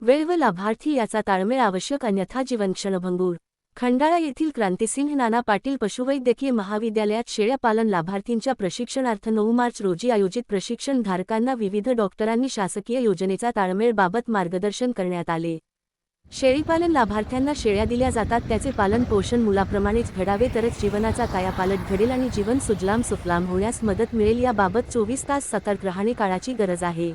वेळ व लाभार्थी याचा ताळमेळ आवश्यक, अन्यथा जीवन क्षणभंगूर. खंडाळा येथील क्रांतिसिंह नाना पाटील पशुवैद्यकीय महाविद्यालयात शेळ्या पालन लाभार्थींच्या प्रशिक्षणार्थ 9 मार्च रोजी आयोजित प्रशिक्षण धारकांना विविध डॉक्टरांनी शासकीय योजनेचा ताळमेळ बाबत मार्गदर्शन करण्यात आले. शेळीपालन लाभार्थ्यांना शेळ्या दिल्या जातात, त्याचे पालन पोषण मुलाप्रमाणेच घडावे तरच जीवनाचा कायापालट घडेल आणि जीवन सुजलाम सुफलाम होण्यास मदत मिळेल. याबाबत 24 तास सतर्क राहणे काळाची गरज आहे.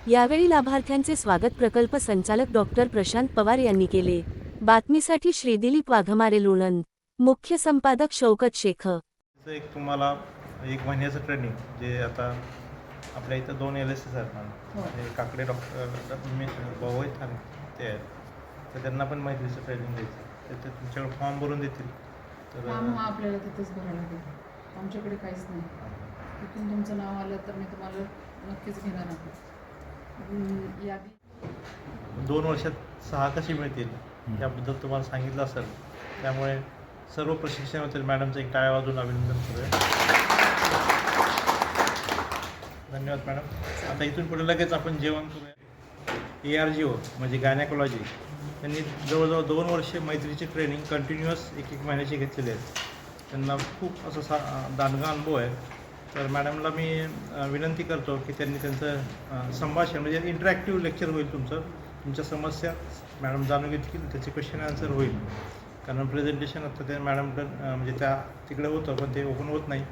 यावेळी लाभार्थ्यांचे स्वागत प्रकल्प संचालक डॉक्टर प्रशांत पवार यांनी केले. बातमीसाठी श्रीदिलीप वाघमारे, लोणंद. मुख्य संपादक शौकत शेख. एक तुम्हाला 1 महिन्याचं ट्रेनिंग जे आता आपल्या इथं 2 LSS आहेत ना, काकडे डॉक्टर मी भाऊ आहेत आणि ते आहेत, तर त्यांना पण मैत्रीचं ट्रेनिंग द्यायचं. तर ते तुमच्याकडे फॉर्म भरून देतील. तर आपल्याला तिथेच भरायला लागेल, आमच्याकडे काहीच नाही. तिथून तुमचं नाव आलं तर मी तुम्हाला नक्कीच घेणार आहे. यादी 2 वर्षात 6 कशी मिळतील याबद्दल तुम्हाला सांगितलं असेल. त्यामुळे सर्व प्रशिक्षण होतील. मॅडमचं एक टाळ्या वाजवून अभिनंदन करूया. धन्यवाद मॅडम. आता इथून पुढे लगेच आपण जेवण करूया. ARGO म्हणजे गायनेकोलॉजी, त्यांनी जवळजवळ 2 वर्षे मैत्रीची ट्रेनिंग कंटिन्युअस 1 महिन्याची घेतलेली आहेत. त्यांना खूप असा दांडगा अनुभव आहे. तर मॅडमला मी विनंती करतो की त्यांनी त्यांचं संभाषण म्हणजे इंटरॅक्टिव्ह लेक्चर होईल. तुमच्या समस्या मॅडम जाणून घेतील, त्याचे क्वेश्चन आन्सर होईल. कारण प्रेझेंटेशन आता त्या मॅडमकडं म्हणजे त्या तिकडे होतं पण ते ओपन होत नाही.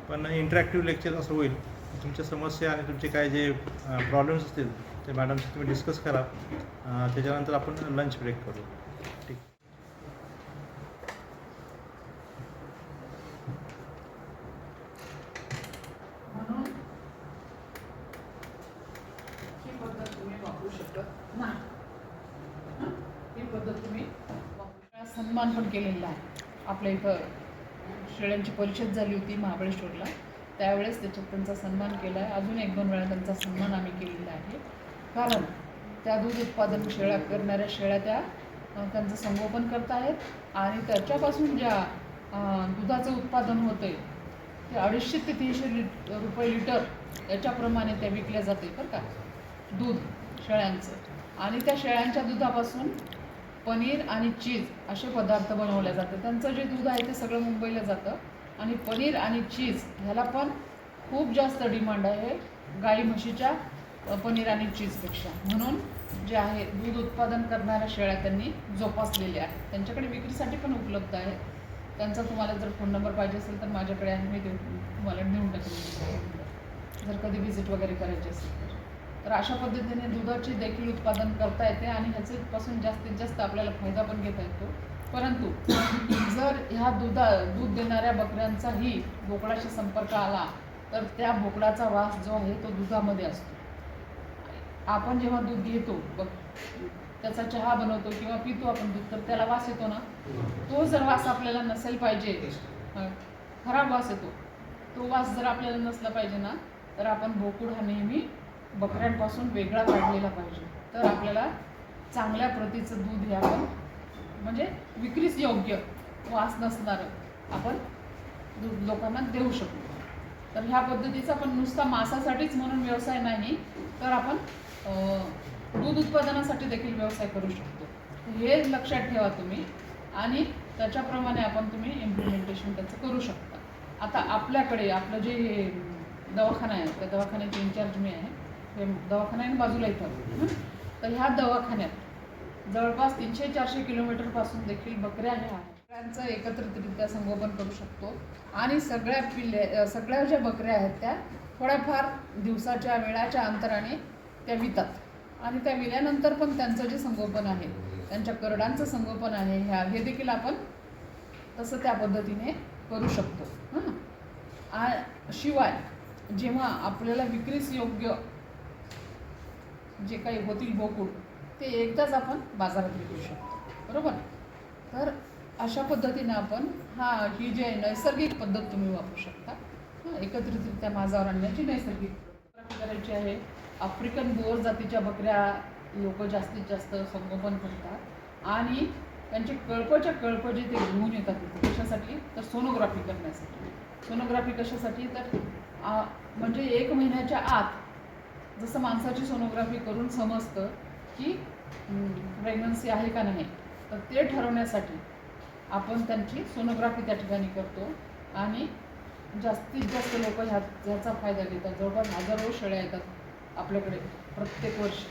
पण इंटरॅक्टिव्ह लेक्चर असं होईल. तुमच्या समस्या आणि तुमचे काय जे प्रॉब्लेम्स असतील ते मॅडमशी तुम्ही डिस्कस करा. त्याच्यानंतर आपण लंच ब्रेक करू. ठीक. म्हणून ही पद्धत तुम्ही वापरू शकत नाही. ही पद्धत तुम्ही सन्मान पण केलेला आहे. आपल्या इथं शेळ्यांची परिषद झाली होती महाबळेश्वरला, त्यावेळेस त्याच्यात त्यांचा सन्मान केला आहे. अजून 1-2 वेळा त्यांचा सन्मान आम्ही केलेला आहे. कारण त्या दूध उत्पादन शेळ्या करणाऱ्या शेळ्या त्यांचं संगोपन करत आहेत आणि त्याच्यापासून ज्या दुधाचं उत्पादन होतं आहे ते 250 ते 300 रुपये लिटर याच्याप्रमाणे त्या विकल्या जाते बरं का, दूध शेळ्यांचं. आणि त्या शेळ्यांच्या दुधापासून पनीर आणि चीज असे पदार्थ बनवले जाते. त्यांचं जे दूध आहे ते सगळं मुंबईला जातं आणि पनीर आणि चीज ह्याला पण खूप जास्त डिमांड आहे गाई म्हशीच्या पनीर आणि चीजपेक्षा. म्हणून जे आहे दूध उत्पादन करणाऱ्या शेळ्या त्यांनी जोपासलेल्या आहेत. त्यांच्याकडे विक्रीसाठी पण उपलब्ध आहे. त्यांचा तुम्हाला जर फोन नंबर पाहिजे असेल तर माझ्याकडे आहे, मी तुम्हाला देऊन टाकेन जर कधी व्हिजिट वगैरे करायची असेल तर. तर अशा पद्धतीने दुधाची देखील उत्पादन करता येते आणि ह्याच्यापासून जास्तीत जास्त आपल्याला फायदा पण घेता येतो. परंतु जर ह्या दूध देणाऱ्या बकऱ्यांचाही बोकडाशी संपर्क आला तर त्या बोकडाचा वास जो आहे तो दुधामध्ये असतो. आपण जेव्हा दूध घेतो त्याचा चहा बनवतो किंवा पितो आपण दूध, तर त्याला वास येतो ना. तो जर वास आपल्याला नसेल पाहिजे, खराब वास येतो, तो वास जर आपल्याला नसला पाहिजे ना, तर आपण बोकड हा नेहमी बकऱ्यांपासून वेगळा काढलेला पाहिजे. तर आपल्याला चांगल्या प्रतीचं दूध हे आपण म्हणजे विक्रीस योग्य वास नसणारं आपण दूध लोकांना देऊ शकतो. तर ह्या पद्धतीचा पण नुसता मांसासाठीच म्हणून व्यवसाय नाही, तर आपण दूध उत्पादनासाठी देखील व्यवसाय करू शकतो. हे लक्षात ठेवा तुम्ही आणि त्याच्याप्रमाणे आपण तुम्ही इम्प्लिमेंटेशन त्याचं करू शकता. आता आपल्याकडे आपलं जे दवाखाना आहे त्या दवाखान्याचे इन्चार्ज मी आहे. हे दवाखाना आहे बाजूला इथं. तर ह्या दवाखान्यात जवळपास 300-400 किलोमीटरपासून देखील बकऱ्या ह्या बकऱ्यांचं एकत्रितरित्या संगोपन करू शकतो. आणि सगळ्या ज्या बकऱ्या आहेत त्या थोड्याफार दिवसाच्या वेळाच्या अंतराने त्या वितात आणि त्या विल्यानंतर पण त्यांचं जे संगोपन आहे, त्यांच्या करडांचं संगोपन आहे, हे देखील आपण तसं त्या पद्धतीने करू शकतो. शिवाय जेव्हा आपल्याला विक्रीस योग्य जे काही होतील बोकड ते एकदाच आपण बाजारात विकू शकतो, बरोबर. तर अशा पद्धतीने आपण ही जी नैसर्गिक पद्धत तुम्ही वापरू शकता. एकत्रितरित्या माझ्यावर आणण्याची नैसर्गिक करायची आहे. आफ्रिकन बोअर जातीच्या बकऱ्या लोक जास्तीत जास्त संगोपन करतात आणि त्यांचे कळप जे ते घेऊन येतात तिथे कशासाठी, तर सोनोग्राफी करण्यासाठी. सोनोग्राफी कशासाठी, तर म्हणजे 1 महिन्याच्या आत जसं माणसाची सोनोग्राफी करून समजतं की प्रेग्नन्सी आहे का नाही, तर ते ठरवण्यासाठी आपण त्यांची सोनोग्राफी त्या ठिकाणी करतो आणि जास्तीत जास्त लोक ह्याचा फायदा घेतात. जवळपास हजारो शेळ्या येतात आपल्याकडे प्रत्येक वर्षी.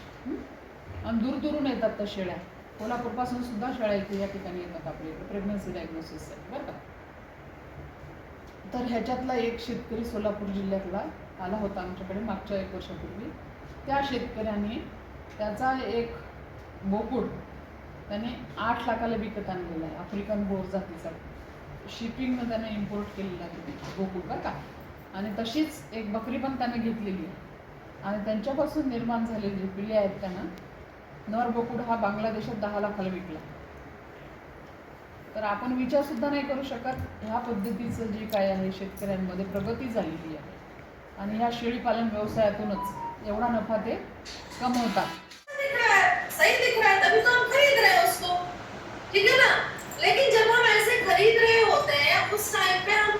आणि दूरदूरून येतात त्या शेळ्या. कोल्हापूरपासून सुद्धा शेळ्या इथे या ठिकाणी येतात आपल्याकडे प्रेग्नन्सी डायग्नोसिससाठी, बरं का. तर ह्याच्यातला एक शेतकरी सोलापूर जिल्ह्यातला आला होता आमच्याकडे मागच्या 1 वर्षापूर्वी. त्या शेतकऱ्याने त्याचा एक बोकुड त्याने 8 लाखाला विकत आणलेला आहे, आफ्रिकन बोर जातीचा. शिपिंगनं त्याने इम्पोर्ट केलेला आहे बोकुड, बरं का. आणि तशीच एक बकरी पण त्याने घेतलेली आहे आणि त्यांच्यापासून निर्माण झालेली पिढी आहेत त्यांना नर बोकुड हा बांगलादेशात 10 लाखाला विकला. तर आपण विचारसुद्धा नाही करू शकत. ह्या पद्धतीचं जे काय आहे शेतकऱ्यांमध्ये प्रगती झालेली आहे आणि ह्या शेळीपालन व्यवसायातूनच एवढा नफा ते कमवतात. सही दिख रहा है तभी तो हम खरीद रहे हैं उसको, ठीक है ना. लेकिन जब हम ऐसे खरीद रहे होते हैं उस टाइम पे हम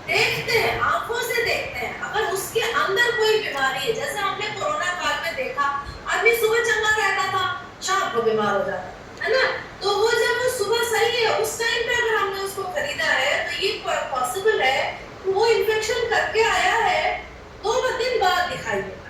देखते हैं, आंखों से देखते हैं, अगर उसके अंदर कोई बीमारी है, जैसे हमने कोरोना काल में देखा आदमी सुबह चंगा रहता था, शाम को बीमार हो जाता है ना. तो वो जब वो सुबह सही है उस टाइम पे अगर हमने उसको खरीदा है तो ये पॉसिबल है वो इन्फेक्शन करके आया है 2 दिन बाद दिखाई दे.